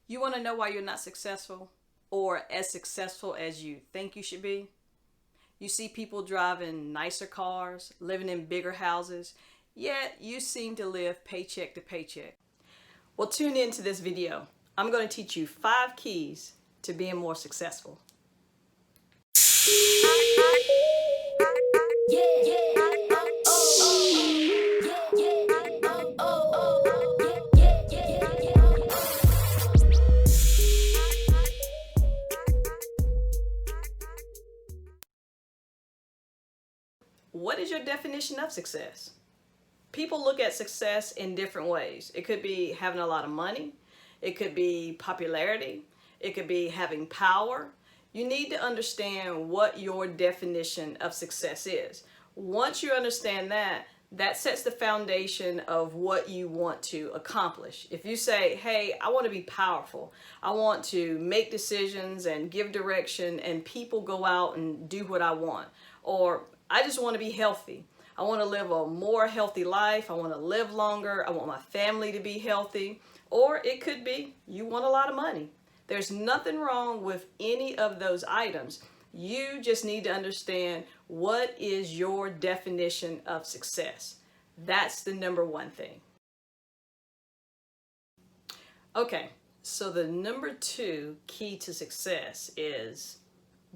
You want to know why you're not successful or as successful as you think you should be? You see people driving nicer cars, living in bigger houses, yet you seem to live paycheck to paycheck. Well, tune into this video. I'm going to teach you 5 keys to being more successful. What is your definition of success? People look at success in different ways. It could be having a lot of money. It could be popularity. It could be having power. You need to understand what your definition of success is. Once you understand that, that sets the foundation of what you want to accomplish. If you say, hey, I want to be powerful, I want to make decisions and give direction and people go out and do what I want, or I just want to be healthy. I want to live a more healthy life. I want to live longer. I want my family to be healthy. Or it could be you want a lot of money. There's nothing wrong with any of those items. You just need to understand what is your definition of success. That's the number one thing. Okay, so the number 2 key to success is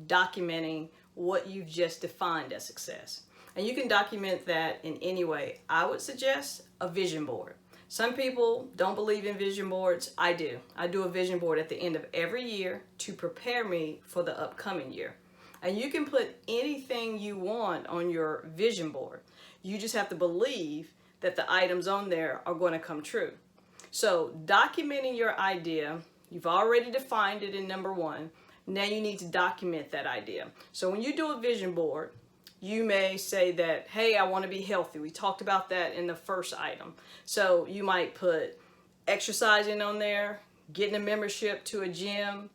documenting what you've just defined as success. And you can document that in any way. I would suggest a vision board. Some people don't believe in vision boards. I do. I do a vision board at the end of every year to prepare me for the upcoming year. And you can put anything you want on your vision board. You just have to believe that the items on there are going to come true. So documenting your idea, you've already defined it in number 1. Now you need to document that idea. So when you do a vision board, you may say that, hey, I want to be healthy. We talked about that in the first item. So you might put exercising on there, getting a membership to a gym,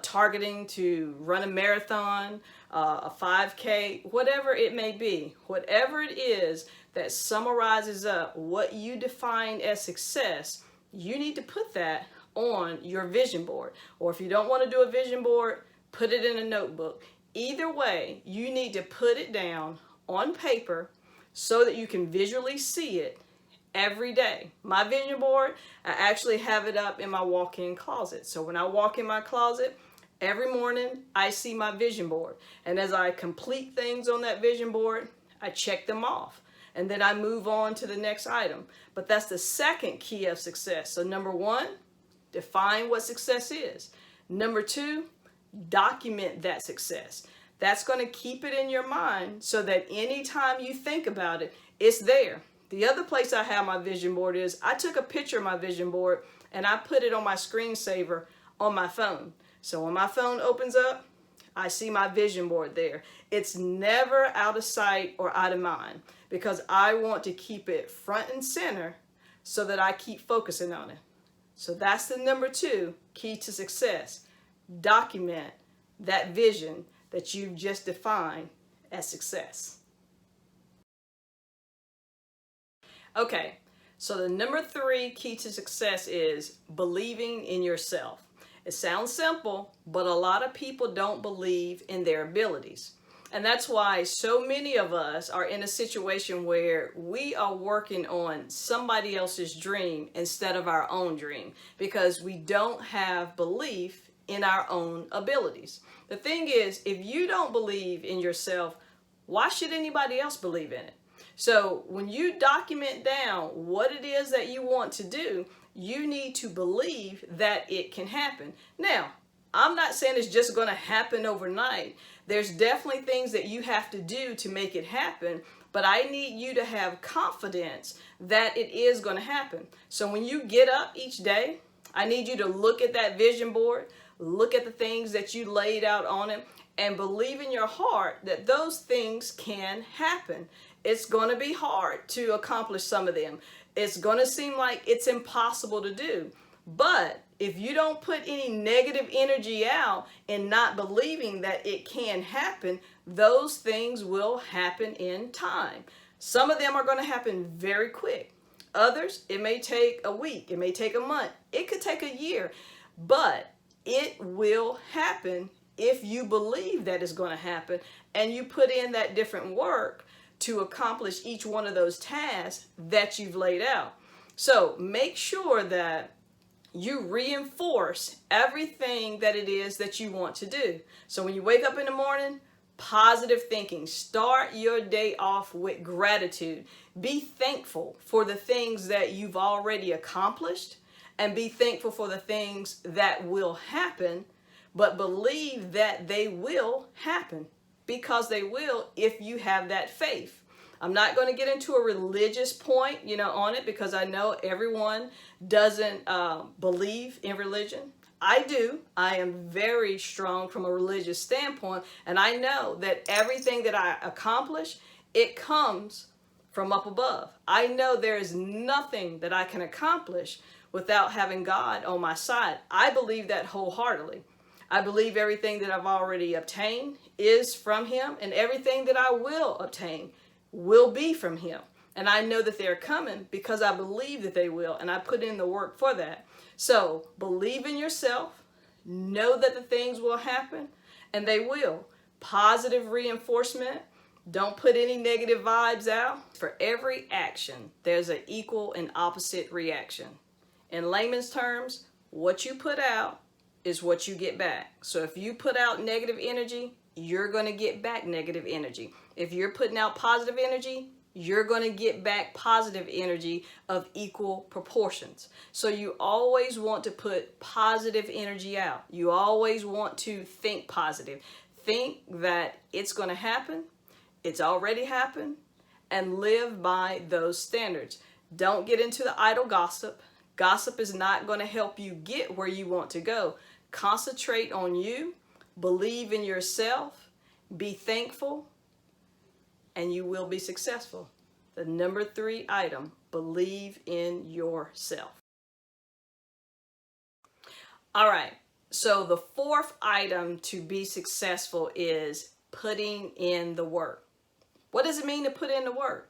targeting to run a marathon, a 5K, whatever it may be. Whatever it is that summarizes up what you define as success, you need to put that on your vision board. Or if you don't want to do a vision board, put it in a notebook. Either way, you need to put it down on paper so that you can visually see it every day. My vision board, I actually have it up in my walk-in closet. So when I walk in my closet, every morning I see my vision board. And as I complete things on that vision board, I check them off. And then I move on to the next item. But that's the second key of success. So number 1, define what success is. Number 2, document that success. That's going to keep it in your mind so that anytime you think about it, it's there. The other place I have my vision board is I took a picture of my vision board and I put it on my screensaver on my phone. So when my phone opens up, I see my vision board there. It's never out of sight or out of mind because I want to keep it front and center so that I keep focusing on it. So that's the number 2 key to success. Document that vision that you've just defined as success. Okay, so the number 3 key to success is believing in yourself. It sounds simple, but a lot of people don't believe in their abilities. And that's why so many of us are in a situation where we are working on somebody else's dream instead of our own dream because we don't have belief in our own abilities. The thing is, if you don't believe in yourself, why should anybody else believe in it? So when you document down what it is that you want to do, you need to believe that it can happen. Now, I'm not saying it's just going to happen overnight. There's definitely things that you have to do to make it happen, but I need you to have confidence that it is going to happen. So when you get up each day, I need you to look at that vision board, look at the things that you laid out on it, and believe in your heart that those things can happen. It's going to be hard to accomplish some of them. It's going to seem like it's impossible to do. But if you don't put any negative energy out and not believing that it can happen, those things will happen in time. Some of them are going to happen very quick. Others, it may take a week, it may take a month, it could take a year, but it will happen if you believe that it's going to happen and you put in that different work to accomplish each one of those tasks that you've laid out. So make sure that you reinforce everything that it is that you want to do. So when you wake up in the morning, positive thinking. Start your day off with gratitude. Be thankful for the things that you've already accomplished and be thankful for the things that will happen, but believe that they will happen because they will if you have that faith. I'm not going to get into a religious point, on it because I know everyone doesn't believe in religion. I do. I am very strong from a religious standpoint, and I know that everything that I accomplish, it comes from up above. I know there is nothing that I can accomplish without having God on my side. I believe that wholeheartedly. I believe everything that I've already obtained is from Him, and everything that I will obtain will be from Him. And I know that they're coming because I believe that they will, and I put in the work for that. So believe in yourself, know that the things will happen, and they will. Positive reinforcement. Don't put any negative vibes out. For every action, there's an equal and opposite reaction. In layman's terms, what you put out is what you get back. So if you put out negative energy, you're going to get back negative energy. If you're putting out positive energy, you're going to get back positive energy of equal proportions. So you always want to put positive energy out. You always want to think positive. Think that it's going to happen. It's already happened. And live by those standards. Don't get into the idle gossip. Gossip is not going to help you get where you want to go. Concentrate on you. Believe in yourself. Be thankful. And you will be successful. The number 3 item, believe in yourself. All right, so the 4th item to be successful is putting in the work. What does it mean to put in the work?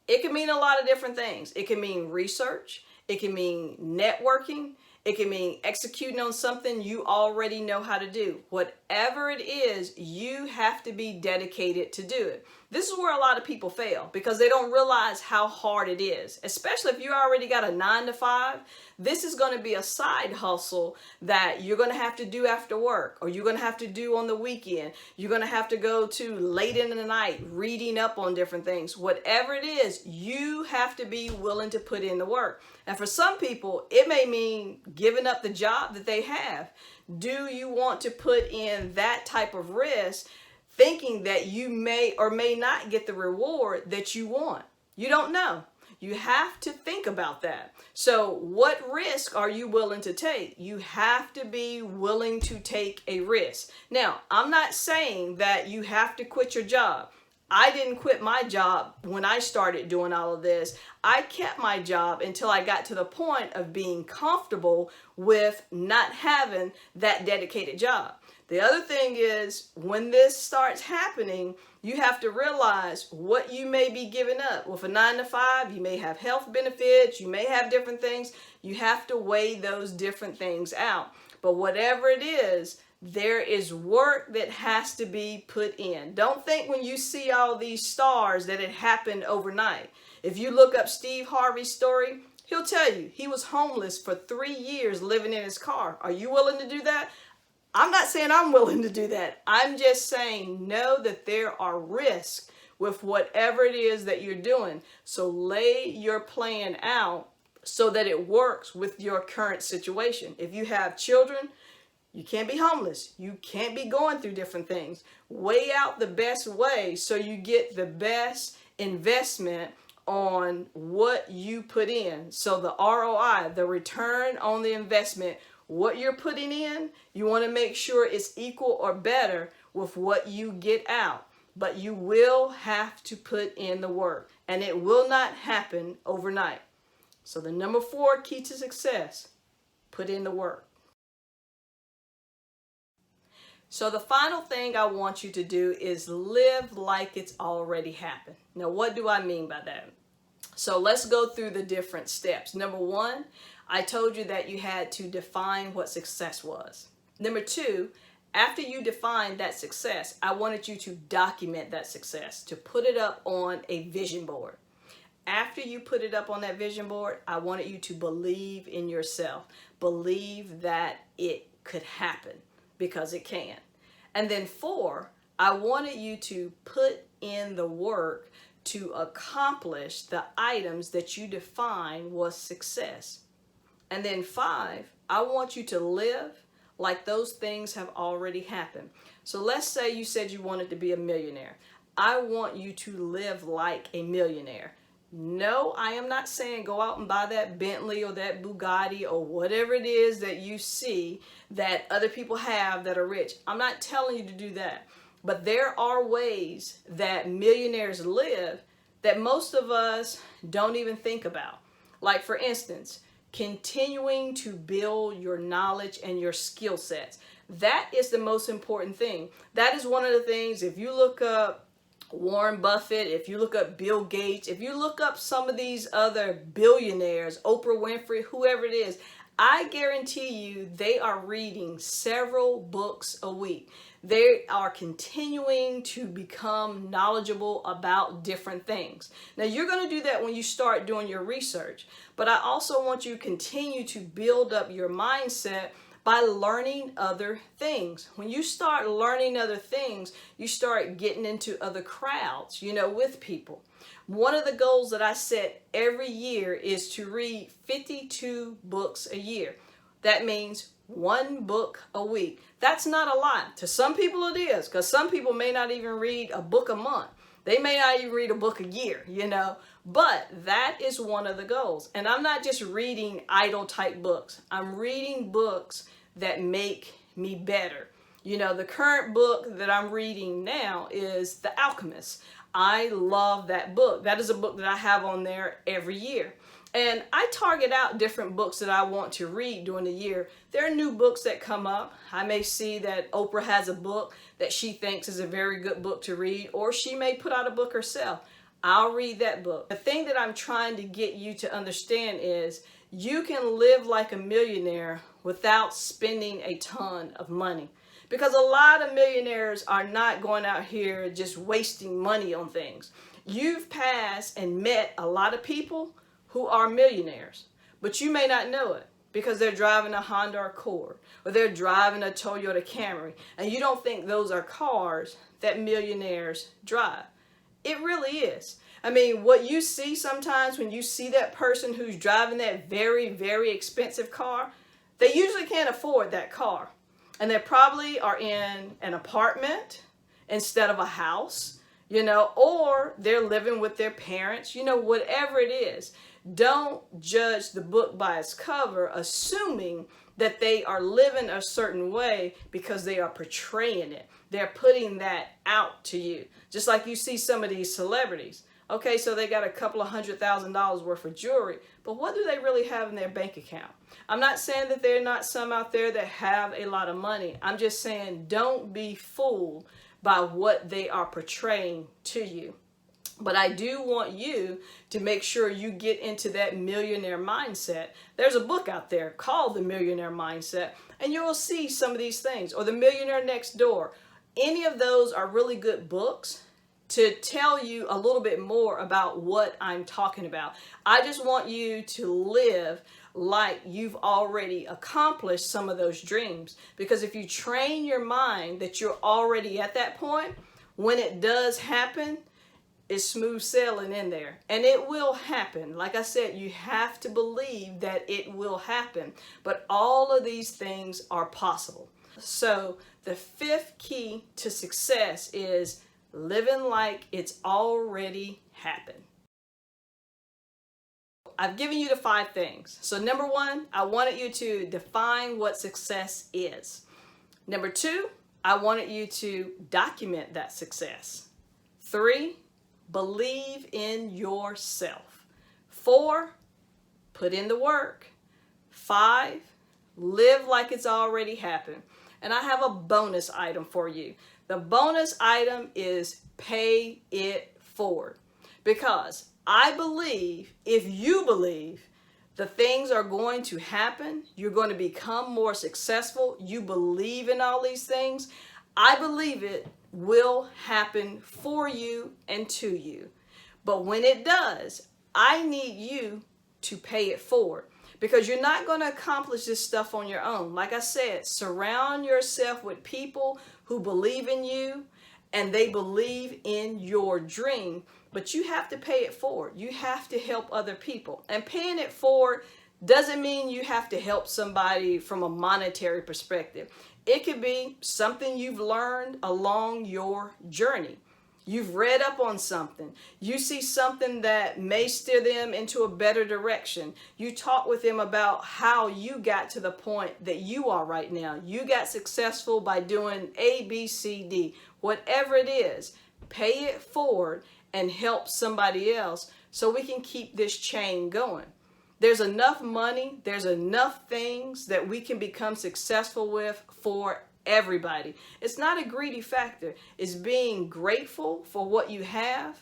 It can mean a lot of different things. It can mean research. It can mean networking. It can mean executing on something you already know how to do. Whatever it is, you have to be dedicated to do it. This is where a lot of people fail because they don't realize how hard it is. Especially if you already got a 9-to-5, this is going to be a side hustle that you're going to have to do after work, or you're going to have to do on the weekend. You're going to have to go to late in the night reading up on different things. Whatever it is, you have to be willing to put in the work. And for some people, it may mean giving up the job that they have. Do you want to put in that type of risk, thinking that you may or may not get the reward that you want? You don't know. You have to think about that. So what risk are you willing to take? You have to be willing to take a risk. Now, I'm not saying that you have to quit your job. I didn't quit my job when I started doing all of this. I kept my job until I got to the point of being comfortable with not having that dedicated job. The other thing is, when this starts happening, you have to realize what you may be giving up. With a 9-to-5, you may have health benefits, you may have different things. You have to weigh those different things out. But whatever it is, there is work that has to be put in. Don't think when you see all these stars that it happened overnight. If you look up Steve Harvey's story, he'll tell you he was homeless for 3 years living in his car. Are you willing to do that? I'm not saying I'm willing to do that. I'm just saying know that there are risks with whatever it is that you're doing. So lay your plan out so that it works with your current situation. If you have children, you can't be homeless. You can't be going through different things. Weigh out the best way so you get the best investment on what you put in. So the ROI, the return on the investment, what you're putting in, you want to make sure it's equal or better with what you get out. But you will have to put in the work, and it will not happen overnight. So the number 4 key to success, put in the work. So the final thing I want you to do is live like it's already happened. Now, what do I mean by that? So let's go through the different steps. Number one, I told you that you had to define what success was. Number two, after you define that success, I wanted you to document that success, to put it up on a vision board. After you put it up on that vision board, I wanted you to believe in yourself. Believe that it could happen, because it can. And then four, I wanted you to put in the work to accomplish the items that you define was success. And then five, I want you to live like those things have already happened. So let's say you said you wanted to be a millionaire. I want you to live like a millionaire. No, I am not saying go out and buy that Bentley or that Bugatti or whatever it is that you see that other people have that are rich. I'm not telling you to do that. But there are ways that millionaires live that most of us don't even think about. Like, for instance, continuing to build your knowledge and your skill sets. That is the most important thing. That is one of the things, if you look up Warren Buffett, if you look up Bill Gates, if you look up some of these other billionaires, Oprah Winfrey, whoever it is, I guarantee you they are reading several books a week. They are continuing to become knowledgeable about different things. Now, you're going to do that when you start doing your research, but I also want you to continue to build up your mindset by learning other things. When you start learning other things, you start getting into other crowds, with people. One of the goals that I set every year is to read 52 books a year. That means one book a week. That's not a lot. To some people it is, because some people may not even read a book a month. They may not even read a book a year, But that is one of the goals. And I'm not just reading idle type books. I'm reading books that make me better. The current book that I'm reading now is The Alchemist. I love that book. That is a book that I have on there every year. And I target out different books that I want to read during the year. There are new books that come up. I may see that Oprah has a book that she thinks is a very good book to read, or she may put out a book herself. I'll read that book. The thing that I'm trying to get you to understand is you can live like a millionaire without spending a ton of money. Because a lot of millionaires are not going out here just wasting money on things. You've passed and met a lot of people who are millionaires, but you may not know it because they're driving a Honda Accord or they're driving a Toyota Camry, and you don't think those are cars that millionaires drive. It really is. I mean, what you see sometimes when you see that person who's driving that very, very expensive car, they usually can't afford that car. And they probably are in an apartment instead of a house, or they're living with their parents, whatever it is. Don't judge the book by its cover, assuming that they are living a certain way because they are portraying it. They're putting that out to you. Just like you see some of these celebrities. Okay, so they got a couple of $100,000 worth of jewelry, but what do they really have in their bank account? I'm not saying that there are not some out there that have a lot of money. I'm just saying don't be fooled by what they are portraying to you. But I do want you to make sure you get into that millionaire mindset. There's a book out there called The Millionaire Mindset, and you will see some of these things. Or The Millionaire Next Door. Any of those are really good books to tell you a little bit more about what I'm talking about. I just want you to live like you've already accomplished some of those dreams. Because if you train your mind that you're already at that point, when it does happen, it's smooth sailing in there. And it will happen. Like I said, you have to believe that it will happen. But all of these things are possible. So the fifth key to success is living like it's already happened. I've given you the 5 things. So number 1, I wanted you to define what success is. Number 2, I wanted you to document that success. 3, believe in yourself. 4, put in the work. 5, live like it's already happened. And I have a bonus item for you. The bonus item is pay it forward. Because I believe, if you believe, the things are going to happen, you're going to become more successful, you believe in all these things, I believe it will happen for you and to you. But when it does, I need you to pay it forward, because you're not going to accomplish this stuff on your own. Like I said, surround yourself with people who believe in you and they believe in your dream. But you have to pay it forward. You have to help other people. And paying it forward doesn't mean you have to help somebody from a monetary perspective. It could be something you've learned along your journey. You've read up on something. You see something that may steer them into a better direction. You talk with them about how you got to the point that you are right now. You got successful by doing A, B, C, D. Whatever it is, pay it forward and help somebody else so we can keep this chain going. There's enough money, there's enough things that we can become successful with for everybody. It's not a greedy factor. It's being grateful for what you have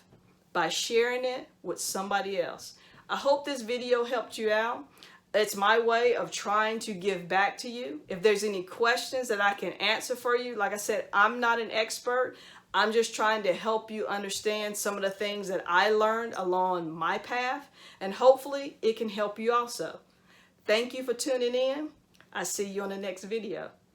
by sharing it with somebody else. I hope this video helped you out. It's my way of trying to give back to you. If there's any questions that I can answer for you, like I said, I'm not an expert. I'm just trying to help you understand some of the things that I learned along my path, and hopefully it can help you also. Thank you for tuning in. I'll see you on the next video.